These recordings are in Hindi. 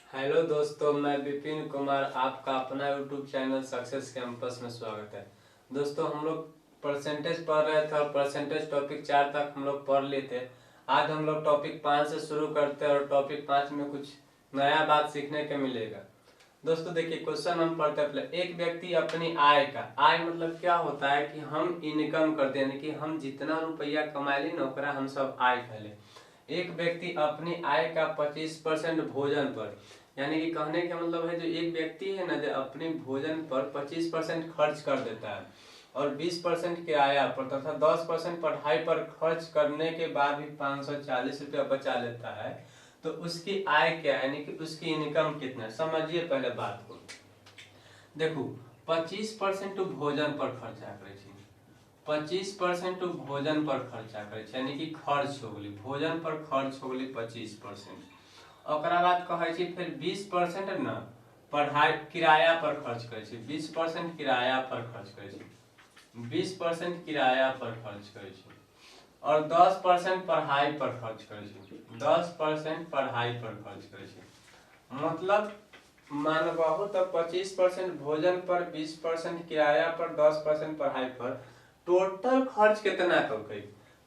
हेलो दोस्तों, मैं विपिन कुमार, आपका अपना यूट्यूब चैनल सक्सेस कैंपस में स्वागत है। दोस्तों, हम लोग परसेंटेज पढ़ रहे थे और परसेंटेज टॉपिक 4 तक हम लोग पढ़ लिए थे। आज हम लोग टॉपिक 5 से शुरू करते हैं और टॉपिक 5 में कुछ नया बात सीखने को मिलेगा। दोस्तों देखिए, क्वेश्चन हम पढ़ते हैं पहले। एक व्यक्ति अपनी आय मतलब क्या होता है कि हम इनकम करते हैं, यानी कि हम जितना रुपया कमाइली ना ओकरा हम सब आय कहले। एक व्यक्ति अपनी आय का 25% भोजन पर, यानी कि कहने का मतलब है जो एक व्यक्ति है ना जो अपने भोजन पर 25% खर्च कर देता है और 20% किराया पर तथा 10% पढ़ाई पर खर्च करने के बाद भी 540 रुपया बचा लेता है, तो उसकी आय क्या है, यानी कि उसकी इनकम कितना है। समझिए पहले बात को। देखो, 25% भोजन पर खर्चा करे 25% भोजन पर खर्चा करे, यानी कि खर्च हो गई भोजन पर खर्च हो गई 25%। ओकरा बाद कहे छी फिर 20% न पढ़ाई किराया पर खर्च करे, 20% किराया पर खर्च करे, 20% किराया पर खर्च करे और 10% पढ़ाई पर खर्च करे, 10% पढ़ाई पर खर्च करे। मतलब मानबहु तो 25% भोजन पर, 20% किराया पर, 10% पढ़ाई पर, टोटल खर्च कितना कर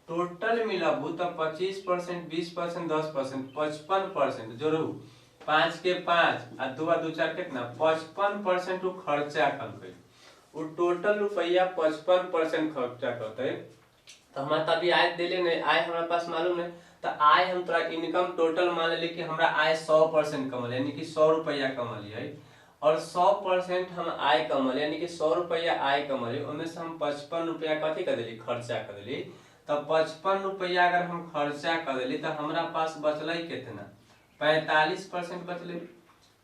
टोटल मिलाबू तो 25%, 20%, 10%, 55% जोड़ू 5 के 5 आ 2 2 4 कितना 55% खर्चा कर टोटल रुपया 55% खर्चा करते। तो हमारा तभी आय दिले नहीं, आय हमारे पास मालूम है। तो आय हम तोरा इनकम टोटल मान ली कि हमारा आय 100% कमल, यानी कि 100 रुपया कमल है और 100% हम आय कमल, यानी कि 100 रुपया आय कमल, उनमें से हम 55 रुपया कथी कर दिली खर्चा कर दिली। तो 55 रुपया अगर हम खर्चा कर दिली तो हमारा पास बचल कितना 45% बचल।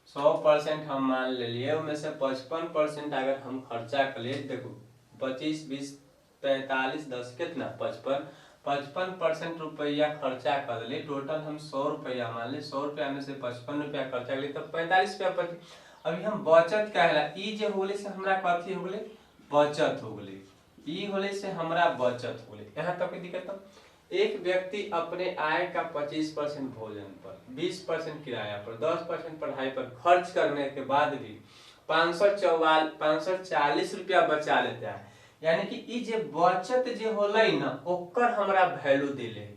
100% हम मान लिए उनमें से 55% अगर हम खर्चा कर लिए, देखो 25 20 45 10 कितना 55% रुपया खर्चा कर लिए। टोटल हम 100 रुपया मान ली, 100 रुपया में से 55 रुपया खर्चा कर लिए तो 45 रुपया बची। अभी हम बचत कहला ई जे होले से हमरा कथी हो गले बचत हो गले, ई होले से हमरा बचत हो गले। यहाँ तक की दिक्कत। एक व्यक्ति अपने आय का 25% भोजन पर, 20% किराया पर, 10% पढ़ाई पर खर्च करने के बाद भी 540 रुपया बचा लेता है, यानी कि ई जे बचत जे होले ना ओकर हमरा वैल्यू दिले।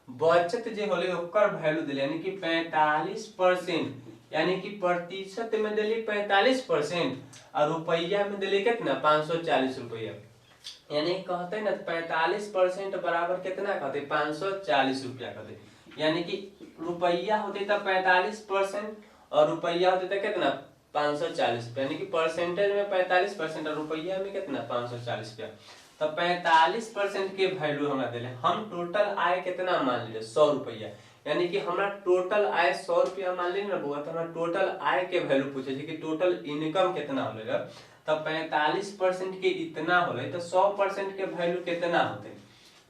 बचत जे होले ओकर वैल्यू दिले, यानी कि 45%, यानी कि प्रतिशत में दिली 45% और रुपया में दिली कितना 540 रुपया। यानी कहते ना 45% बराबर कितना कहते 540 रुपया कहते, यानी कि रुपया होते तो 45% और रुपया होते तो कितना 540 रुपया, यानी कि परसेंटेज में 45% और रुपया में कितना 540 रुपया। तो 45% के वैल्यू हमरा दिले। हम टोटल आय कितना मान लीजिए 100 रुपया, यानी कि हमरा टोटल आय 100 रुपया मान ली ना बुआ, तो हमरा टोटल आय के वैल्यू पूछे कि टोटल इनकम कितना होगा। तो 45% के इतना होले तो 100% के वैल्यू कितना होते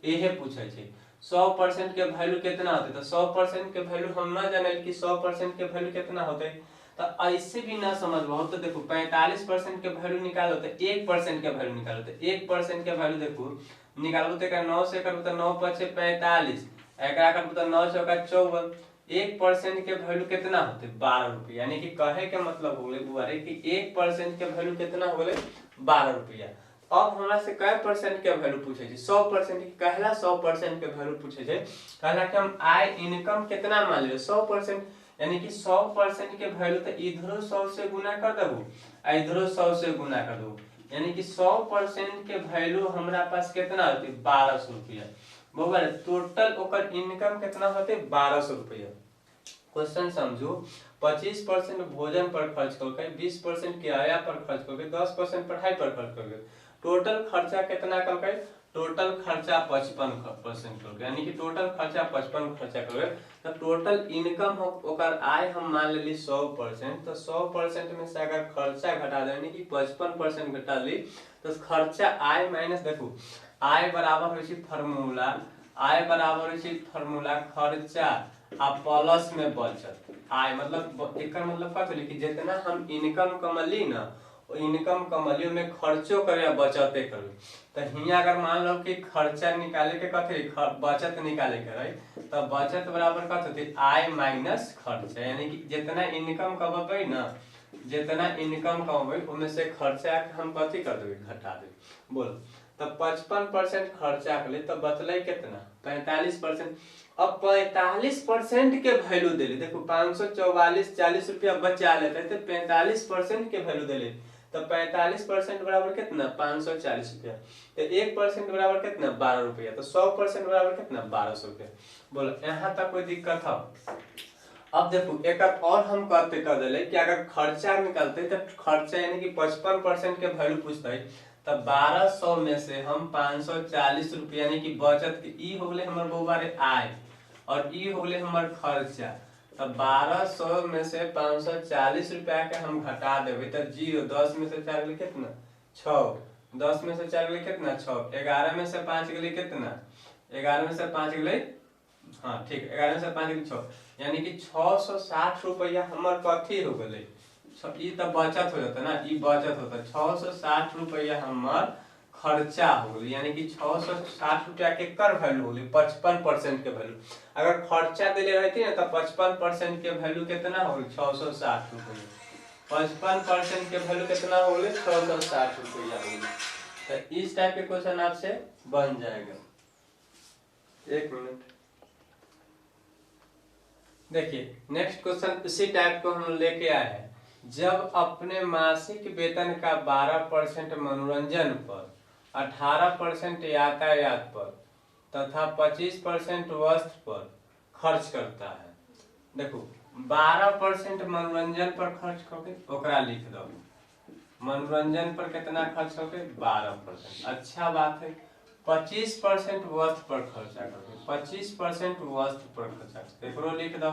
यही पूछे छे। 100% के वैल्यू कितना होते, तो 100% के वैल्यू हम ना जाने कि 100% के वैल्यू कितना होते। तो ऐसे भी ना समझ बहुत, तो देखो 45% के वैल्यू निकालो तो 1% के वैल्यू निकालो, तो 1% के वैल्यू देखो निकालो तो 9 से करो तो 9 5 45, एकरा करो तो 9 से 54। 1% के वैल्यू कितना होते 12 रुपया, यानी कि कहे के मतलब हो गए बुआरे कि 1% के वैल्यू कितना हो गए 12 रुपया। अब हमरा से कै परसेंट के वैल्यू पूछे 100% की कहला 100% के वैल्यू पूछे कहला कि हम आय इनकम कितना मान लियो 100%, यानी कि 100% के वैल्यू तो इधरो 100 से गुना कर देबो आ इधरो 100 से गुना कर देबो, यानी कि 100% के वैल्यू हमरा पास कितना होती 1200 रुपया। बराबर टोटल ओकर इनकम कितना होते 1200 रुपया। क्वेश्चन समझो, 25% भोजन पर खर्च करके, 20% किराया पर खर्च करके, 10% पढ़ाई पर खर्च करके, टोटल खर्चा कितना करके टोटल खर्चा 55% करके, यानी कि टोटल खर्चा 55 खर्चा करके। तो टोटल इनकम ओकर आय हम मान लेली 100%, तो 100% में से अगर खर्चा घटा दे यानी कि 55% घटा ली तो खर्चा आय माइनस, देखो आय बराबर हो फार्मूला, आय बराबर हो फार्मूला खर्चा आ प्लस में बचत। आय मतलब एकर मतलब का होली कि जितना हम इनकम कमली ना इनकम कमलियो में खर्चो करे या बचते करे। तो हियां अगर मान लो कि खर्चा निकाले के कथी बचत निकाले के रही, तो बचत बराबर कथी आय माइनस खर्चा, यानी कि जितना इनकम कमेबै ना, जितना इनकम कमेबै उनमें से खर्चा हम कथी कर देबै घटा देबै। बोल तो 55% खर्चा के लिए तो बचल कितना 45%। अब 45% के वैल्यू दिले, देखो 544 रुपया बचा लेते तो 45% के वैल्यू दिले, तो 45% बराबर कितना 540 रुपया, तो 1% बराबर कितना 12 रुपया, तो 100% बराबर कितना 1200 रुपया। बोलो यहाँ तक कोई दिक्कत है? अब देखो एक और हम कहते कर दिले कि अगर खर्चा निकलते तो खर्चा यानी कि 55% के वैल्यू पूछते तो 1200 में से हम 540 रुपया यानी कि बचत के ई हो गए हमारे बहुबारे आय और ई हो गए हमारे खर्चा, तो 1200 में से 540 रुपया के हम घटा देवे तो 0, 10 में से 4 गए कितना 6, 10 में से 4 गए कितना 6, 11 में से 5 गए कितना 11 में से 5 गए, हाँ ठीक 11 में से 5 गए 6, यानी कि 660 रुपया हमार कथी हो गए, ई तो बचत हो जाता ना, ई बचत होता 660 रुपया हमार खर्चा हो गई, यानी कि 660 रुपया के कर वैल्यू हो गई 55% के वैल्यू। अगर खर्चा दिले रहती ना तो 55% के वैल्यू कितना हो गई 660 रुपया, 55% के वैल्यू कितना हो गई 660 रुपया हो गई। तो इस टाइप के क्वेश्चन आपसे बन जाएगा। एक मिनट देखिए नेक्स्ट क्वेश्चन इसी टाइप को हम लेके आए हैं। जब अपने मासिक वेतन का 12% मनोरंजन पर, 18% यातायात पर तथा 25% वस्त्र पर खर्च करता है, देखो 12% मनोरंजन पर खर्च करके ओकरा लिख दो, मनोरंजन पर कितना खर्च करके 12%, अच्छा बात है। 25% वस्त्र पर खर्चा करके 25% वस्त्र पर खर्चा एकरो लिख दो।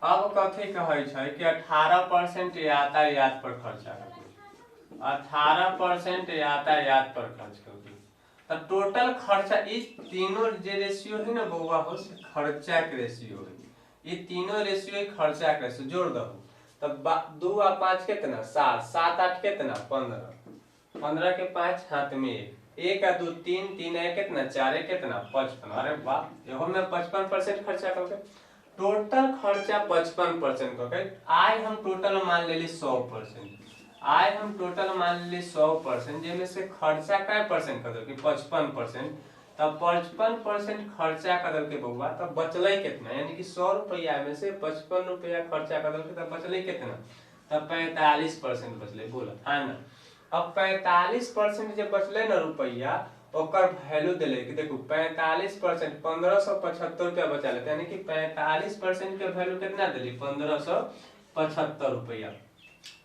अब कथी कहे छै कि 18% यातायात पर खर्चा करके, 18% यातायात पर खर्च करके, तो टोटल खर्चा इस तीनों जे रेशियो है ना बउआ हो खर्चा के रेशियो है, ये तीनों रेशियो खर्चा के रेशियो जोड़ दो, तब 2 और 5 कितना 7, 7 8 कितना 15, 15 के 5 हाथ में 1 और 2 3, 3 है कितना 4 है कितना 55। अरे वाह यहो में 55% खर्चा करके टोटल खर्चा 55% करके आय हम टोटल मान ले 100%, आय हम टोटल मान ले 100%, जिसमें से खर्चा क्या परसेंट कर दो कि 55%, तब 55% खर्चा कर दो के बउआ तब बचल कितना, यानी कि 100 रुपया में से 55 रुपया खर्चा कर दो तब बचल कितना, तब 45% बचल। बोला हाँ ना। अब 45% जब बचले ना रुपया ओकर वैल्यू दिले कि देखो 45% 1575 रुपया बचा लेते, यानी कि 45% के वैल्यू कितना दिली 1575 रुपया।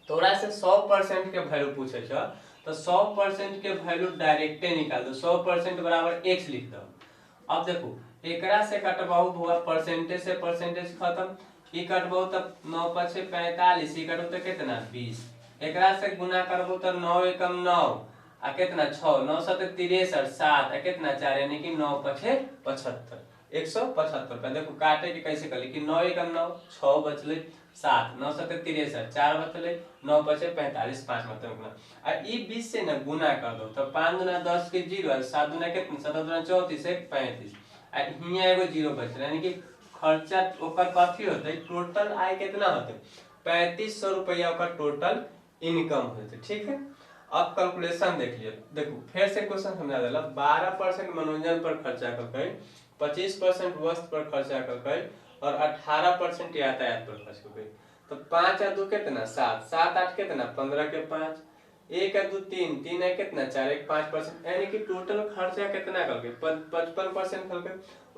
तोरा से 100% के वैल्यू पूछे छ तो 100% के वैल्यू डायरेक्टे निकाल दो, 100% बराबर x लिख दो। अब देखो एकरा से कटबाऊ हुआ परसेंटेज से परसेंटेज खत्म, ई कटबाऊ तब 9 × 5 = 45, ई कटबाऊ तो कितना 20, एकरा से गुना करबो तो 9 × 1 = 9 आ कितना 6, 9 × 7 = 63, 7 आ कितना 4, यानी कि 9 × 5 = 75, 175 रुपया। देखो काटे के कैसे करी कि 9 × 1 = 9, 6 बचले 7, 9 × 7 = 63, 4 बचले 9 × 5 = 45, 5 मतलब गुना आ ई 20 से ना गुना कर दो तो 5 × 2 = 10 के 0, 7 × 2 कितना 7 × 2 = 34, 35 आ हियां एगो 0 बचल, यानी कि खर्चा ओकर कथी होते टोटल आय कितना होते 3500 रुपया ओकर टोटल इनकम होते। ठीक है अब कैलकुलेशन देख लियो, देखो फिर से क्वेश्चन समझा देला। 12% मनोरंजन पर खर्चा करके, 25% वस्त्र पर खर्चा करके और 18% यातायात पर खर्च करके, तो 5 और 2 कितना 7, 7 8 कितना 15 के 5, 1 और 2 3, 3 है कितना 4, 1 5%, यानी कि टोटल खर्चा कितना करके 55% करके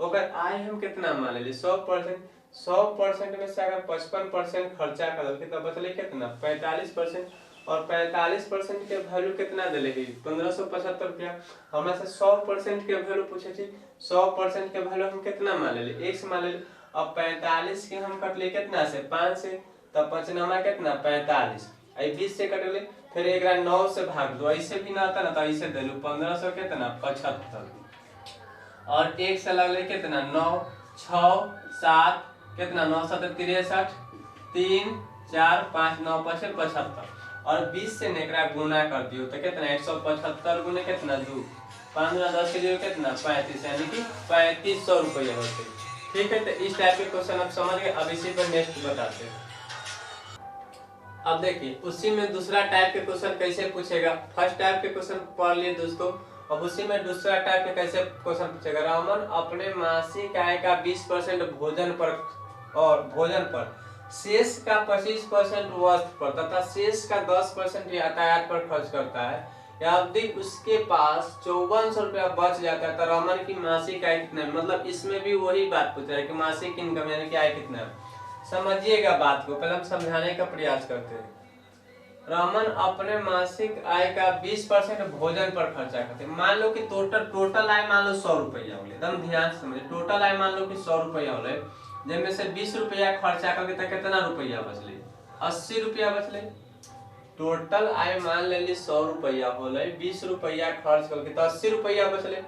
ओकर आय हम कितना मान ले 100%, 100% में से अगर 55% खर्चा करके तो बचले कितना 45%, और 45% के वैल्यू कितना दिले 1575 रुपया। हमरा से 100% के वैल्यू पूछे थी, 100% के वैल्यू हम कितना मान ले x मान ले। अब 45 के हम कटले कितना से 5 से, तब 5 9 कितना 45, आई 20 से कटले फिर एकरा 9 से भाग दो, ऐसे भी ना आता ना तो ऐसे देलू 1500 कितना 75, और 1 से लगले कितना 9, 6 7 कितना 9 × 7 = 63, 3 4 5 9 × 5 = 75, और 20 से एकरा गुना कर दियो तो कितना 175 गुने कितना 2, 15 10 के जीरो कितना 35, यानी कि 3500 रुपया होते। ठीक है, तो इस टाइप के क्वेश्चन आप समझ गए। अब इसी पर नेक्स्ट बताते हैं। अब देखिए उसी में दूसरा टाइप के क्वेश्चन कैसे पूछेगा। फर्स्ट टाइप के क्वेश्चन पढ़ लिए दोस्तों, अब उसी में दूसरा टाइप के कैसे क्वेश्चन पूछेगा। रमन अपने मासिक आय का 20% भोजन पर शेष का 25% वस्त्र पर तथा शेष का 10% यातायात पर खर्च करता है। यदि उसके पास 5400 रुपया बच जाता है तो रमन की मासिक आय कितना है। मतलब इसमें भी वही बात पूछ रहा है कि मासिक इनकम यानी कि आय कितना है। समझिएगा बात को, पहले हम समझाने का प्रयास करते हैं। रमन अपने मासिक आय का 20% भोजन पर खर्चा करते हैं। मान लो कि टोटल आय मान लो 100 रुपया होले, एकदम ध्यान से समझिए। टोटल आय मान लो कि 100 रुपया होले, जिनमें से 20 रुपया खर्चा करके तो कितना रुपया बचले 80 रुपया बचले। टोटल आय मान लेली 100 रुपया होले, 20 रुपया खर्च करके तो 80 रुपया बचले।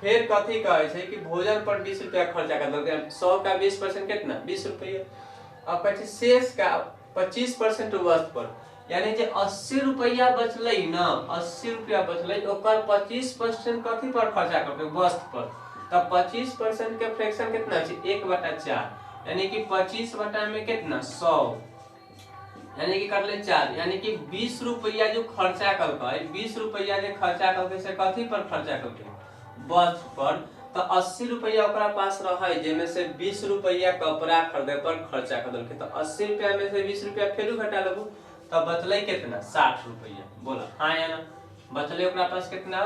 फिर कथी कहे छे कि भोजन पर 20 रुपया खर्चा कर देते हैं। 100 का 20% कितना 20 रुपया। अब कहे शेष का 25% वस्तु पर, यानी जे 80 रुपया बचले ना, 80 रुपया बचले ओकर 25% कथी पर खर्चा करते वस्तु पर। तब 25% के फ्रैक्शन कितना छे 1/4, यानी कि 25 बटा में कितना 100, यानी कि कर ले 4, यानी कि 20 रुपया जो खर्चा करके 20 रुपया जो खर्चा करके से कथी पर खर्चा करके वस्तु पर। तो 80 रुपया ओकरा पास रहे, जेमे से 20 रुपया कपड़ा खरीदे पर खर्चा कर देलके। तो 80 रुपया में से 20 रुपया फिर घटा लेबू, तब बचले कितना 60 रुपया। बोला हाँ या ना, बचले ओकरा पास कितना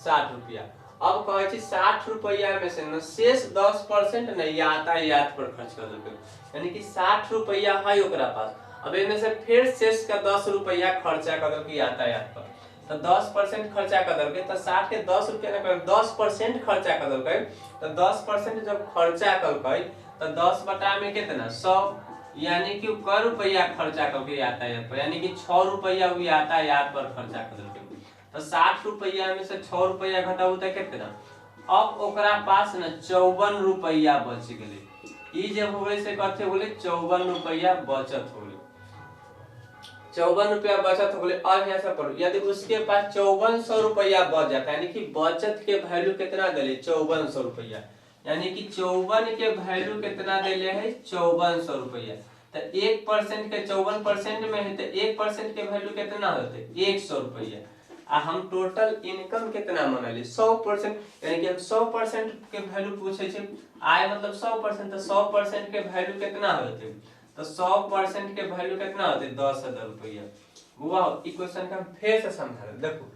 60 रुपया। अब कहे छी 60 रुपया में से न शेष 10% न यातायात पर खर्च कर देलके, यानी कि 60 रुपया है ओकरा पास। अब इनमें से फिर शेष का 10 रुपया खर्चा कर देलके यातायात पर। तो 10% खर्चा कर देलके, तो 60 के 10 रुपया न कर 10% खर्चा कर देलके। तो 10% जब खर्चा करके तो 10 बटा में कितना 100, यानी कि क रुपया खर्चा करके यातायात पर, यानी कि 6 रुपया वो यातायात पर खर्चा कर देलके। तो 60 रुपया में से 6 रुपया घटाऊ तो कितना, अब ओकरा पास न 54 रुपया बच गेले। ई जब होले से कथे होले 54 रुपया बचत होले, 54 रुपया बचत हो गए। अब यहाँ से पढ़ो, यदि उसके पास 5400 रुपया बच जाता है, यानी कि बचत के वैल्यू कितना दिले 5400 रुपया, यानी कि 54 के वैल्यू कितना दिले है 5400 रुपया। तो 1% के 54% में है तो 1% के वैल्यू कितना होते 100 रुपया। आ हम टोटल इनकम कितना मनले 100%, यानी कि हम 100% के वैल्यू पूछे छे। आय मतलब 100%, तो 100% के वैल्यू कितना होते, तो 100% के वैल्यू कितना होते 10,000 रुपया। वाह, इक्वेशन का फिर से समझा दे। देखो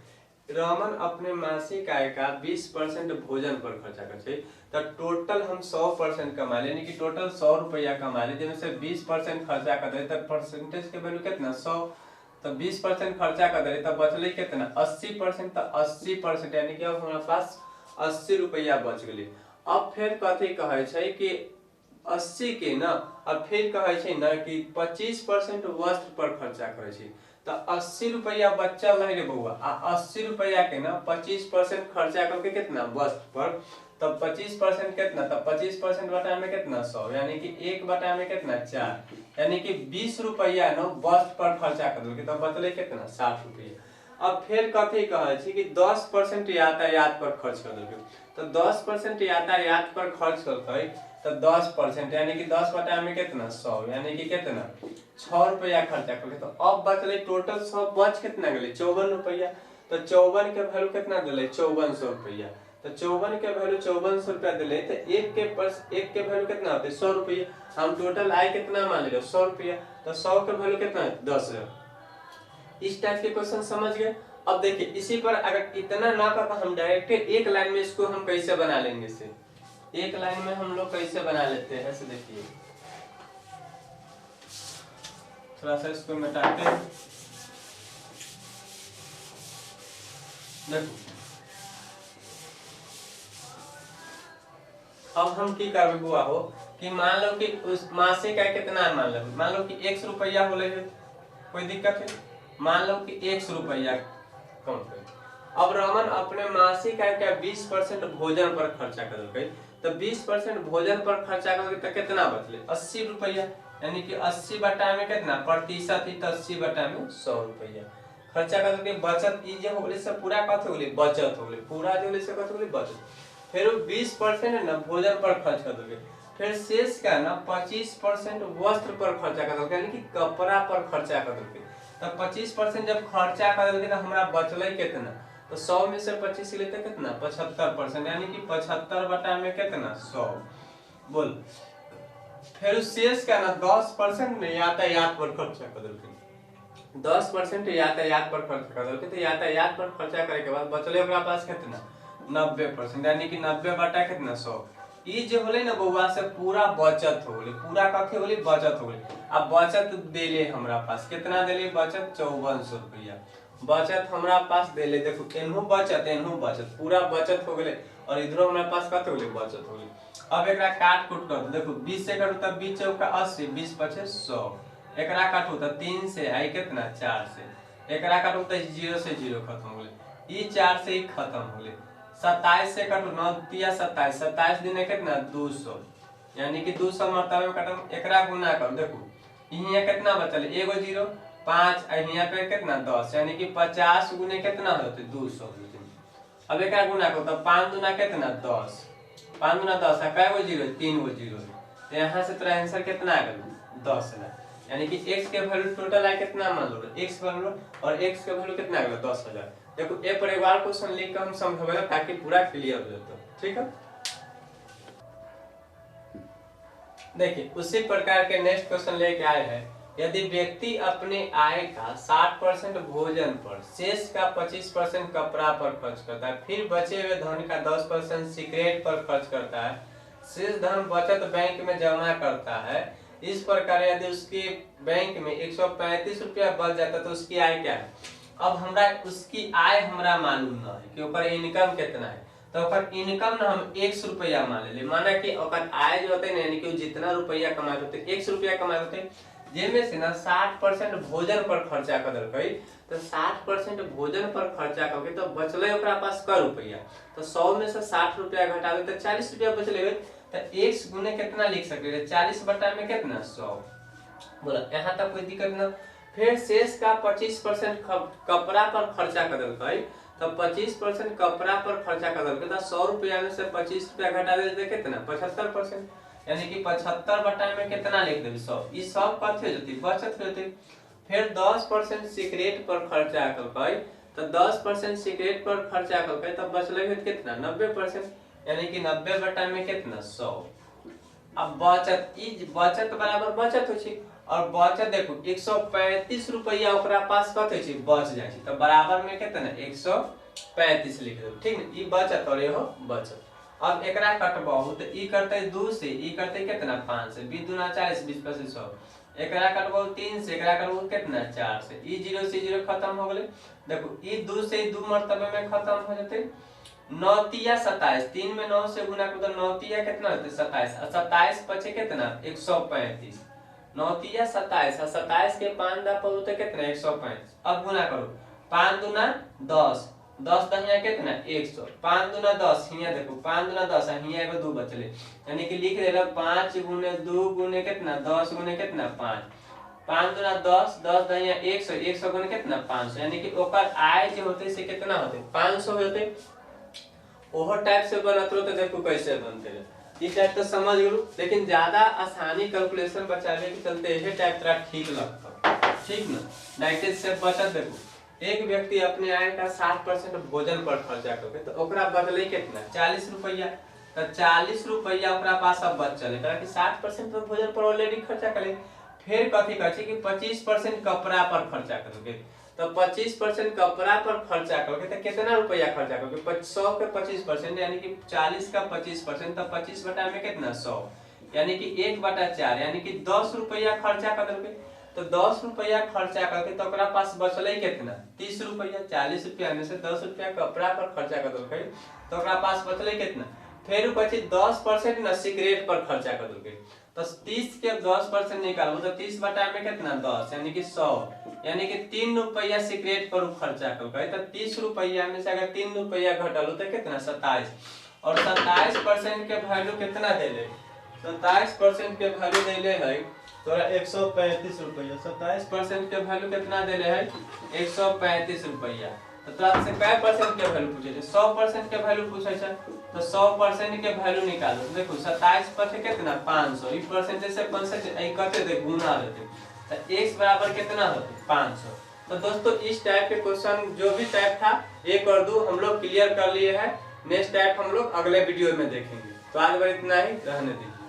रमन अपने मासिक आय का 20% भोजन पर खर्चा करे, तो टोटल हम 100% कमा ले, यानी कि टोटल 100 रुपया कमा ले, जिसमें से 20% खर्चा कर दे, तो परसेंटेज के वैल्यू कितना 100। तो 20% खर्चा कर दे तब बचले कितना 80%। तो 80%, यानी कि अब हमारे पास 80 रुपया बच गए। अब फिर कथी कहे छे कि 80 के ना, अब फिर कहे छे ना कि 25% वस्त्र पर खर्चा करे छे। तो 80 रुपया बच्चा रहे रे बउआ, आ 80 रुपया के ना 25% खर्चा करके कितना वस्त्र पर, तब 25% कितना, तब 25% बटा में कितना 100, यानी कि 1 बटा में कितना 4, यानी कि 20 रुपया ना वस्त्र पर खर्चा कर दोगे, तब बचले कितना 60 रुपया। अब फिर कथी कहे छी कि 10% यातायात पर खर्च कर दोगे, तो 10% यातायात पर खर्च करके तो 10%, यानी कि 10 बटा में कितना 100, यानी कि कितना 6 रुपया खर्चा करके। तो अब बचले टोटल 100 बच कितना गले 54 रुपया। तो 54 के वैल्यू कितना दिले 5400 रुपया। तो 54 के वैल्यू 5400 रुपया दिले, तो एक के वैल्यू कितना होते 100 रुपया। हम टोटल आय कितना मान ले 100 रुपया, तो 100 के वैल्यू कितना है 10,000। इस टाइप के क्वेश्चन समझ गए। अब देखिए इसी पर अगर इतना ना कर हम डायरेक्ट एक लाइन में इसको हम कैसे बना लेंगे, से एक लाइन में हम लोग कैसे बना लेते हैं, से देखिए थोड़ा सा इसको मिटाते हैं। देखो अब हम की करबे बुआ हो कि मान लो कि उस मासिक आय कितना मान लो कि 100 रुपया होले है, कोई दिक्कत है, मान लो कि 100 रुपया कम कर। अब रमन अपने मासिक आय का 20% भोजन पर खर्चा कर देलकै, तो 20% भोजन पर खर्चा करके तो कितना बचले 80 रुपया, यानी कि 80 बटा में कितना प्रतिशत ही, तो 80 बटा में 100 रुपया। खर्चा कर के बचत ई जे हो गेले से पूरा कथि हो गेले बचत हो गेले, पूरा जो से कथि हो गेले बचत। फिर 20% है ना भोजन पर खर्च कर दोगे। फिर शेष का ना 25% वस्त्र पर खर्चा कर दोगे, यानी कि कपड़ा पर खर्चा कर दोगे। तो 25% जब खर्चा कर दोगे तो हमारा बचल कितना, तो 100 में से 25 लेते कितना 75%, यानी कि 75 बटा में कितना 100 बोल। फिर शेष का ना 10% में यातायात पर खर्चा कर दोगे, 10% यातायात पर खर्च कर दोगे। तो यातायात पर खर्चा करे के बाद बचले ओकरा पास कितना 90%, यानी कि 90 बटा कितना 100। ई जे होले ना बउआ से पूरा बचत हो गेले, पूरा कथि हो गेले बचत हो गेले। अब बचत देले हमरा पास कितना देले बचत 5400 रुपया बचत हमरा पास देले। देखो एनहु बचत पूरा बचत हो गेले और इधरो हमरा पास कत हो गेले बचत हो गेले। अब एकरा काट कूट कर देखो 20 से काटू तब 20 चौका 80, 20 पचे 100। एकरा काटू त 3 से आई कितना 4 से, एकरा काटू त 0 से 0 खत्म हो गेले। ई 4 से ही खत्म हो गेले। 27 से काटू 9 तिया 27, 27 दिन कितना 200, यानी कि 200 मरतबा में काटम। एकरा गुना कर देखो यहाँ कितना बचल एगो 0 5, यहाँ पे कितना 10, यानी कि 50 गुने कितना होते 200। अब एकरा गुना करो तो 5 दूना कितना 10, 5 दूना 10 है, कई गो 0 3 गो 0 है। तो यहाँ से तेरा आंसर कितना आ गया 10 है, यानी कि x के वैल्यू टोटल है कितना मान लो x वैल्यू, और x के वैल्यू कितना आ गया 10,000। देखो ए पर एक बार क्वेश्चन लिख के हम समझावेगा ताकि पूरा क्लियर हो जाए। ठीक है, देखिए उसी प्रकार के नेक्स्ट क्वेश्चन लेके आए हैं। यदि व्यक्ति अपने आय का 60% भोजन पर, शेष का 25% कपड़ा पर खर्च करता है, फिर बचे हुए धन का 10% सिगरेट पर खर्च करता है, शेष धन बचत बैंक में जमा करता है, इस प्रकार यदि उसके बैंक में 135 रुपया बच जाता है तो उसकी आय क्या है। अब हमरा उसकी आय हमरा मालूम ना है कि ओकर इनकम कितना है, तो ओकर इनकम ना हम 100 रुपया मान ले। माना कि ओकर आय जो होते ना, यानी कि जितना रुपया कमाए होते 100 रुपया कमाए होते, जेमे से ना 60% भोजन पर खर्चा कर देलकै, तो 60% भोजन पर खर्चा करके तो बचले ओकरा पास क रुपया, तो 100 में से 60 रुपया घटा दे तो 40 रुपया बचले। तो 1 गुने कितना लिख सकते 40 बटा में कितना 100 बोला, यहाँ तक कोई दिक्कत ना। फिर शेष का 25% कपड़ा पर खर्चा कर देलकै, तो 25% कपड़ा पर खर्चा कर देलकै, तो 100 रुपया में से 25 रुपया घटा दे कितना 75%, यानी कि 75 बटा में कितना लिख देबे 100। ई सब कथि हो जती बचत हो जती। फिर 10% सिगरेट पर खर्चा करबै, तो 10% सिगरेट पर खर्चा करबै तो बचले कितना 90%, यानी कि 90 बटा में कितना 100। अब बचत ई बचत बराबर बचत हो छी, और बचत देखो 135 रुपया ओकरा पास कत हो छी बच जाय छी, तो बराबर में कितना 135 लिख देबे। ठीक न, ई बचत और ये हो बचत। अब एकरा कटबाऊ तो ई करते 2 से, ई करते कितना 5 से, 20 दूना 40, 20 पच्चीस 100। एकरा कटबाऊ 3 से, एकरा कटबाऊ कितना 4 से, ई 0 से 0 खत्म हो गेले। देखो ई 2 से 2 मर्तबे में खत्म हो जते। 9 तिया 27, 3 में 9 से गुना करो तो 9 तिया कितना होते 27, और 27 पचे कितना 135। 9 तिया 27, और 27 के 5 दा पर होते कितना 135। अब गुना करो 5 दूना 10, 10 दहिया कितना 100, 5 दूना 10, हिया देखो 5 दूना 10, हिया एगो 2 बचले, यानी कि लिख देला 5 गुने 2 गुने कितना 10 गुने कितना 5, 5 दूना 10, 10 दहिया 100, 100 गुने कितना 500, यानी कि ओकर आय जो होते से कितना होते 500 होते। ओहो टाइप से बनत रहो तो देखो कैसे बनते हैं, ये टाइप तो समझ लो, लेकिन ज्यादा आसानी कैलकुलेशन बचाने के चलते यही टाइप तरह ठीक लगता, ठीक ना। डायरेक्ट से बचत देखो, एक व्यक्ति अपने आय का 60% भोजन पर खर्चा करके तो ओकरा बदले कितना 40 रुपया, तो 40 रुपया ओकरा पास अब बचल है कि 60% पर भोजन पर ऑलरेडी खर्चा करे। फिर कथी कहै कि 25% कपड़ा पर खर्चा करोगे, तो 25% कपड़ा पर खर्चा करोगे तो कितना रुपया खर्चा करोगे 100 के 25%, यानी कि 40 का 25%, तो 25 बटा में कितना 100, यानी कि 1/4, यानी कि 10 रुपया खर्चा कर दोगे। तो 10 रुपया खर्चा करके तो ओकरा पास बचले कितना 30 रुपया, 40 रुपया में से 10 रुपया कपड़ा पर खर्चा कर दोगे तो ओकरा पास बचले कितना। फिर बचे 10% ना सिगरेट पर खर्चा कर दोगे, तो 30 के 10% निकालो तो 30 बटा में कितना 10, यानी कि 100, यानी कि 3 रुपया सिगरेट पर खर्चा करोगे तो 30 रुपया में से अगर 3 रुपया घटालो तो कितना 27, और 27% के वैल्यू कितना देले 27% के वैल्यू देले है तोरा 135 रुपया। 27% के वैल्यू कितना देले है 135 रुपया। तो तोरा से कै परसेंट के वैल्यू पूछे छै 100% के वैल्यू पूछे छै। तो 100% के वैल्यू निकालो। देखो 27% कितना 500 ई परसेंटेज से परसेंटेज ए कते दे गुना देते। तो x बराबर कितना होते 500। तो दोस्तों इस टाइप के क्वेश्चन जो भी टाइप था 1 और 2 हम लोग क्लियर कर लिए हैं। नेक्स्ट टाइप हम लोग अगले वीडियो में देखेंगे। तो आज बस इतना ही, रहने दीजिए।